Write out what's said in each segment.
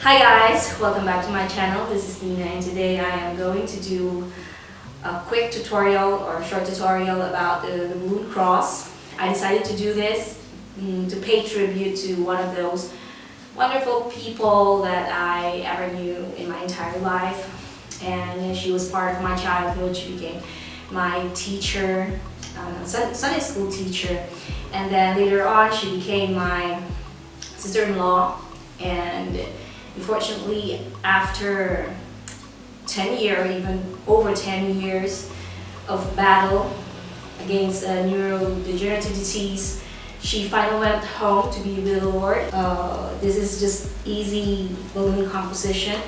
Hi guys, welcome back to my channel. This is Nina and today I am going to do a quick tutorial or short tutorial about the balloon cross. I decided to do this to pay tribute to one of those wonderful people that I ever knew in my entire life. And she was part of my childhood. She became my teacher, Sunday school teacher. And then later on she became my sister-in-law. And unfortunately, after 10 years, even over 10 years of battle against a neurodegenerative disease, she finally went home to be with the Lord. This is just easy balloon composition,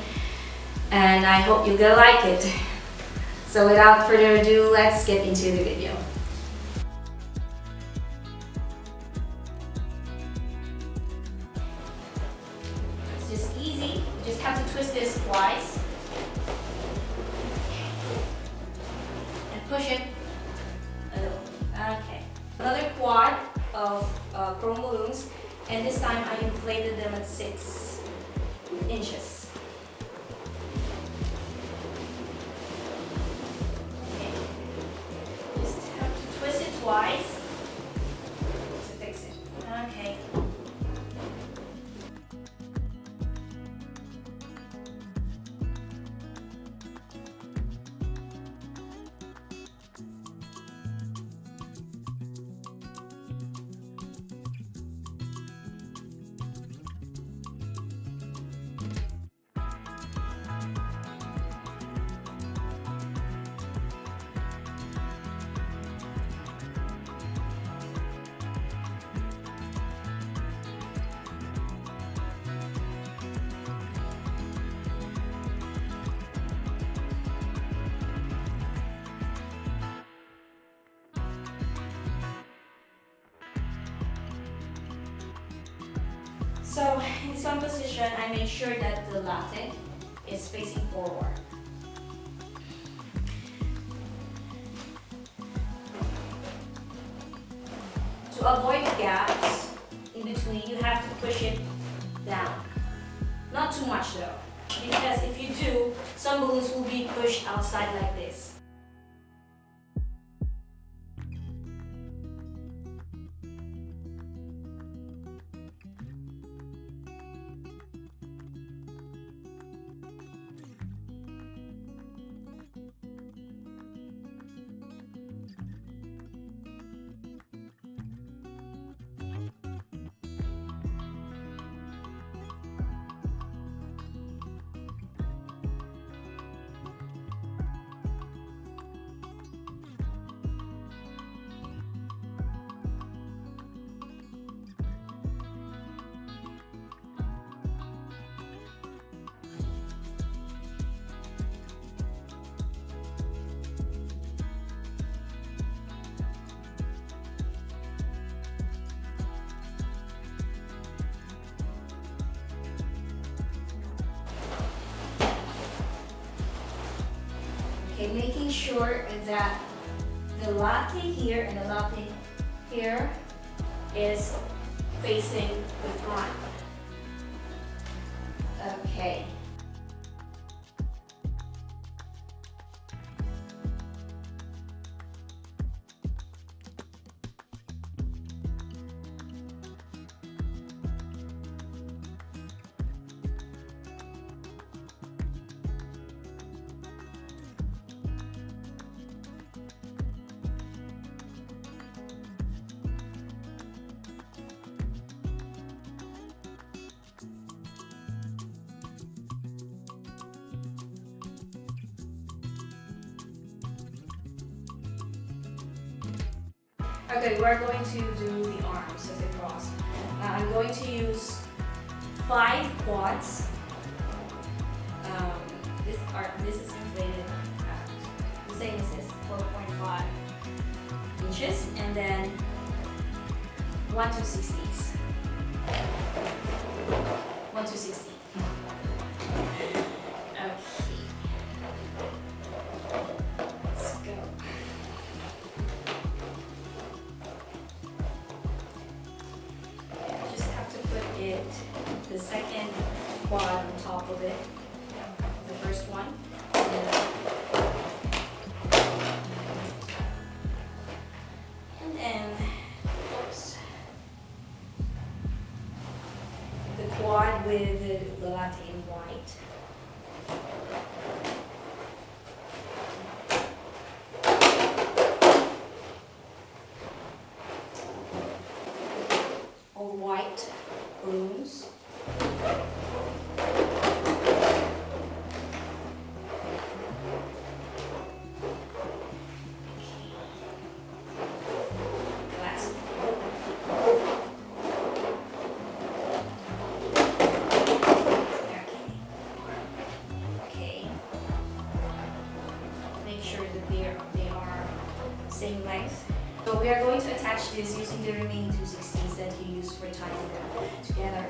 and I hope you're gonna like it. So without further ado, let's get into the video. It's just easy. You just have to twist this twice and push it a little. Okay. Another quad of chrome balloons, and this time I inflated them at 6 inches. Okay. Just have to twist it twice to fix it. Okay. So in this one position, I make sure that the latte is facing forward. To avoid the gaps in between, you have to push it down. Not too much though, because if you do, some balloons will be pushed outside like this. Okay, making sure that the latte here and the latte here is facing the front. Okay. Okay, we're going to do the arms of the cross. I'm going to use 5 quads. This is inflated the same as this, 4.5 inches, and then 1 2/60. 1 2/60. Okay. Let's go. Just have to put it the second quad on top of it, the first one. And then, oops, the quad with the latte in white. All white balloons. Make sure that they are same length. So we are going to attach this using the remaining 216s that you used for tying them together.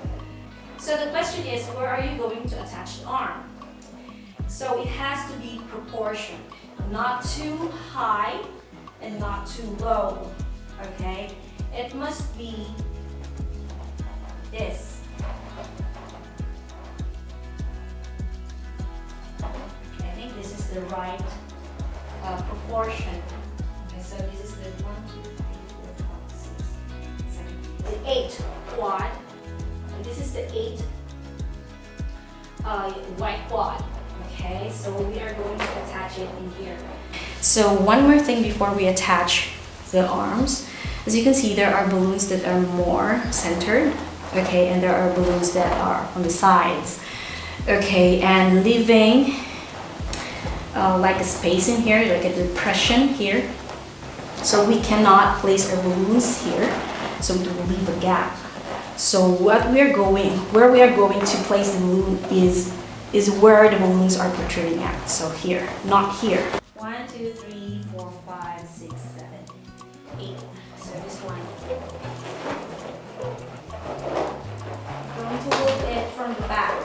So the question is, where are you going to attach the arm? So it has to be proportioned, not too high and not too low, okay? It must be this. I think this is the right proportion. Okay, so this is the 1, 2, 3, 4, 5, 6, 7, the 8 quad. And this is the 8 white quad. Okay, so we are going to attach it in here. So one more thing before we attach the arms. As you can see, there are balloons that are more centered. Okay, and there are balloons that are on the sides. Okay, and leaving like a space in here, like a depression here. So we cannot place our balloons here, so we will leave a gap. So where we are going to place the balloon is where the balloons are protruding at. So here, not here. 1, 2, 3, 4, 5, 6, 7, 8. So this one. I'm going to hold it from the back.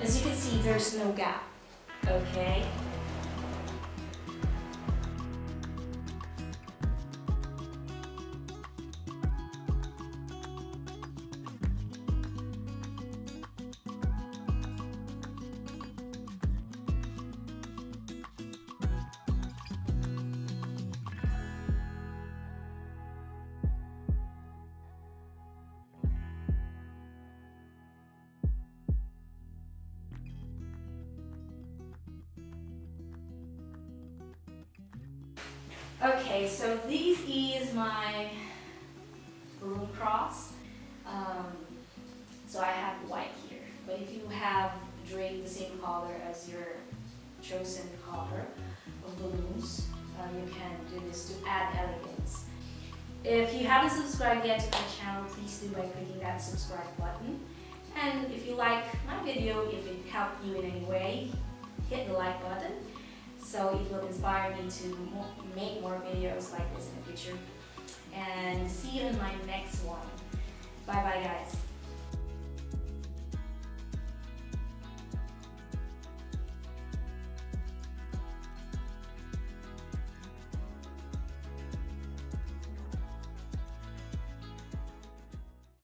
As you can see, there's no gap, okay? Okay, so this is my balloon cross. So I have white here, but if you have draped the same color as your chosen color of balloons, you can do this to add elegance. If you haven't subscribed yet to my channel, please do by clicking that subscribe button. And if you like my video, if it helped you in any way, hit the like button. So it will inspire me to make more videos like this in the future. And see you in my next one. Bye bye guys.